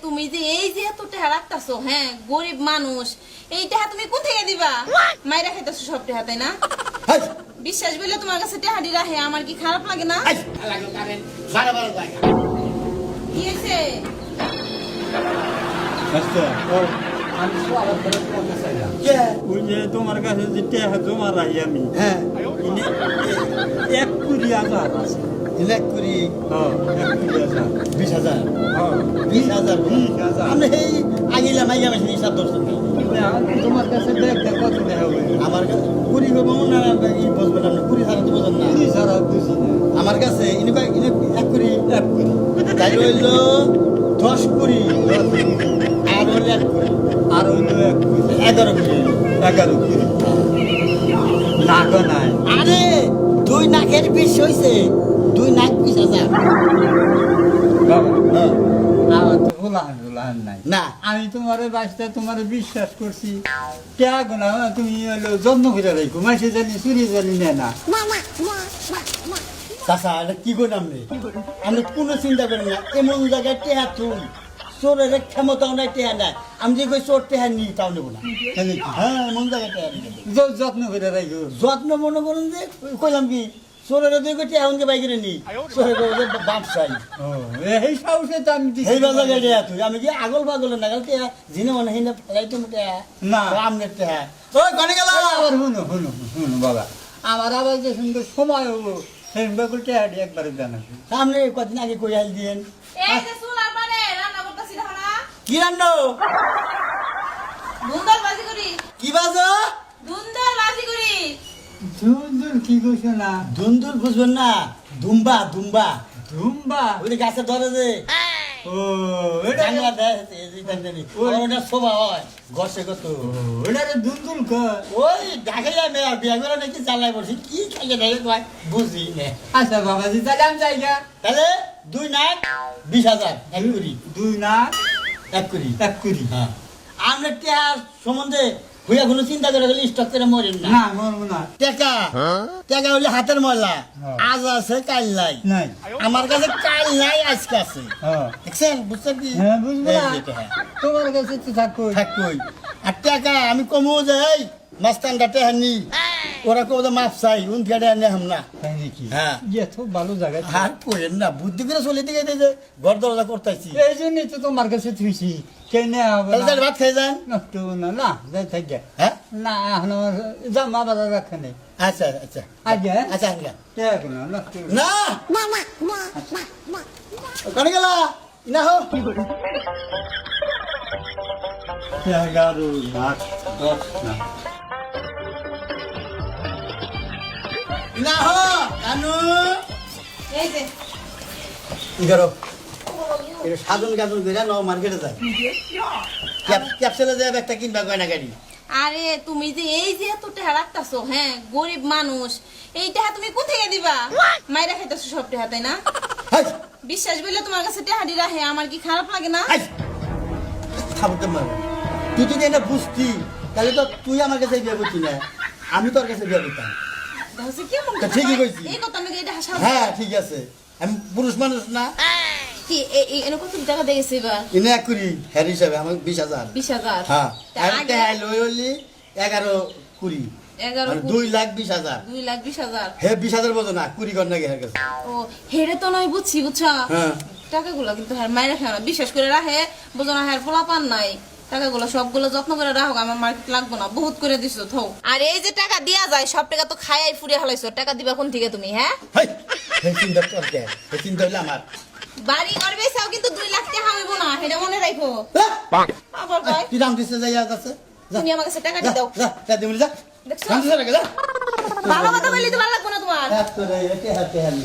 তুমি যে এই যে এত টাকা রাখতাছো, হ্যাঁ গরিব মানুষ, এই টাকা তুমি কোথা থেকে দিবা? মাইরা খাইতাছো সব টাকা, তাই না? বিশ্বাস বললে তোমার কাছে টাকাটি রাখে, আমার কি খারাপ লাগে না? কি হয়েছে? তোমার কাছে যে টাকা জমা রাখি আমি, হ্যাঁ এক কুড়ি হাজার আছে। এক কুড়ি, 20,000। 20,000, 20,000, 20,000। আমি এই আগিলা মাইয়া মাসে হিসাব ধরছেন না। তোমার কাছে ব্যাগটা কত টাকা হবে? আমার কাছে কুড়ি করবো না, ই বসবেন আপনি কুড়ি ছাড়া তো বোঝেন না। 20,000 বুঝি না। আমার কাছে এক কুড়ি, এক কুড়ি। তাই রইল 10 কুড়ি, আর হইল এক কুড়ি, আর হইলো এক কুড়ি। 11 কুড়ি। 11 কুড়ি। নাক নাই। আরে 2 নাকের বিষ হয়েছে, 2 নাক 20,000। বাবা, হ্যাঁ। আমার তো ভুলান নাই। না আমি তোমারে বাঁচতে তোমারে বিশ্বাস করছি, টাকা গোনা তুমি হলো যত্ন করে রাখো, মাসে জানি চুরি জানি নেয় না। চাচা এটা কি করেন আপনি কোনো চিন্তা করেন না। এমন জায়গায় টেহা তুই চোরের ক্ষমতাও নাই, টেহা নাই। আমি যে কই চোর টেহা নিই তাও নেবো না। হ্যাঁ এমন জায়গায় টেহা নিই। যত্ন করে রাখো। যত্ন মনে করুন যে কইলাম কি চোরের দুই কোটি এমনকে বাইকের নি চোরের বাপ চাই ও, এই সাহসে তো আমি দিছি। এই জায়গায় টেহা তুই আমি কি আগল পাগল না গেল টেহা জিনে মনে হিনে রাইতে টেহা না। আমনের টেহা ওই কনে গেল আবার শুনো বাবা, আমার আবার যে সুন্দর সময় হবো সেই বেগুল টাকাটি একবারে জানাবি। সামনে কদিন আগে কই আইল দিয়েন এই যে চুলার পারে রান্না করতেছি, দেখো না? কি রান্নো ধুন্দর বাজি করি, কি বাজো ধুন্দর বাজি করি। সুন্দর কি কইছো না? দুন্দুল বুঝবেন না, দুম্বা দুম্বা ধুম্বা। ওই যে গাছে ধরে যে ও, এটা জানলা দেয় এই জানি ওটা শোভা হয় ঘষে কত ওটা দুন্দুল কর। ওই ঢাকাইয়া মেয়ে বিয়া করে নাকি চালাই পড়ছি কি খাইয়ে দেয় কয় বুঝি নে আচ্ছা বাবাজি, তাহলে আমি যাই গা। তাহলে 2 নাক 20,000 এক কুড়ি 2 না এক কুড়ি 1 কুড়ি। হ্যাঁ আমরা টেহার সম্বন্ধে হইয়া কোনো চিন্তা করে গেলে স্টক করে মরেন না না মরবো না। টাকা টাকা হইলে হাতের ময়লা হ্যাঁ। আজ আছে কাল নাই নাই। আমার কাছে কাল নাই আজকে আছে হ্যাঁ দেখছেন বুঝছেন কি হ্যাঁ, বুঝবো এই না। যে টাকা। তোমার কাছে তো থাকো। থাকবই আর টাকা আমি কমু যে এই মাস্তানটা টেহা নি ওরা কেউ মাপ চাই উন ফেটে আনে হাম না তাই নাকি? হ্যাঁ। এত ভালো জায়গা। আর করেন না বুদ্ধি করে চলে দিকে যে ঘর দরজা করতেছি এই জন্যই তো তোমার কাছে থুইছি। কেনে হবে তাহলে না? তাহলে ভাত খেয়ে যান নষ্ট হবো না। না যাই থাকি। হ্যাঁ না এখন আমার জামা বাজার রাখা নেই। আচ্ছা আচ্ছা আগে আচ্ছা আচ্ছা দেখো না নষ্ট হবো না। না ওখানে গেলা না হো 11 লাখ 10 না। না হো কানু এই যে কি করো এটা সাধন গাজন করে ন মার্কেটে যায় ক্যাপসুলে যায় একটা কিনবা গয়না গাড়ি আরে তুমি যে এই যে এত টাকা রাখতাছো, হ্যাঁ গরিব মানুষ, এই টাকা তুমি কোথা থেকে দিবা? মাইরা খাইতাছো সব টাকা, তাই না? হাই বিশ্বাস বললে তোমার কাছে টাকাটি রাখে, আমার কি খারাপ লাগে না? হাই থামতে মারবে তুই যদি এটা বুঝতি তাহলে তো তুই আমার কাছে বিয়ে করতি না আমি তোর কাছে বিয়ে করতাম দেখো কেমন তা ঠিকই কইছি। এই কথা নাকি এটা হাসা? হ্যাঁ ঠিক আছে আমি পুরুষ মানুষ না কি এরকম কত টাকা দেখেছি এবার? ইনে এক করি হ্যার হিসাবে আমার 20,000 20,000। হ্যাঁ তা আর আগে টেহাই লই হলি 11 কুড়ি 11 মানে 2,20,000 2,20,000। হে 20,000 বলতো না কুড়ি কর নাকি হের কাছে ও হেরে তো নয়, বুঝছি বুঝছা। হ্যাঁ টাকাগুলো কিন্তু হ্যাঁ মাইরা খায় না, বিশ্বাস করে রাখে, বুঝো না হ্যাঁ পোলা পান নাই। টাকাগুলো সবগুলো যত্ন করে রাখো, আমার মার্কেট লাগবো না, বহুত করে দিছো থৌ। আর এই যে টাকা দিয়া যায় সব টাকা তো খাইয়াই ফুরিয়ে হালাইছো, টাকা দিবা কোন থেকে তুমি? হ্যাঁ হাই হে চিন্তা কর কে হে চিন্তা হইলে আমার বাড়ি করবে চাও কিন্তু 2 লাখ টাকা হইব না, এটা মনে রাখো। হ্যাঁ? আবার কয় তুই দাম দিতে যাই আছে তুমি আমার কাছে টাকা যা দাও। যা যা দিমু যা দেখছো? দাম দিতে যা ভালো কথা বললি তো ভালো লাগবো না তোমার। হাত করে এতে হাতে হাতে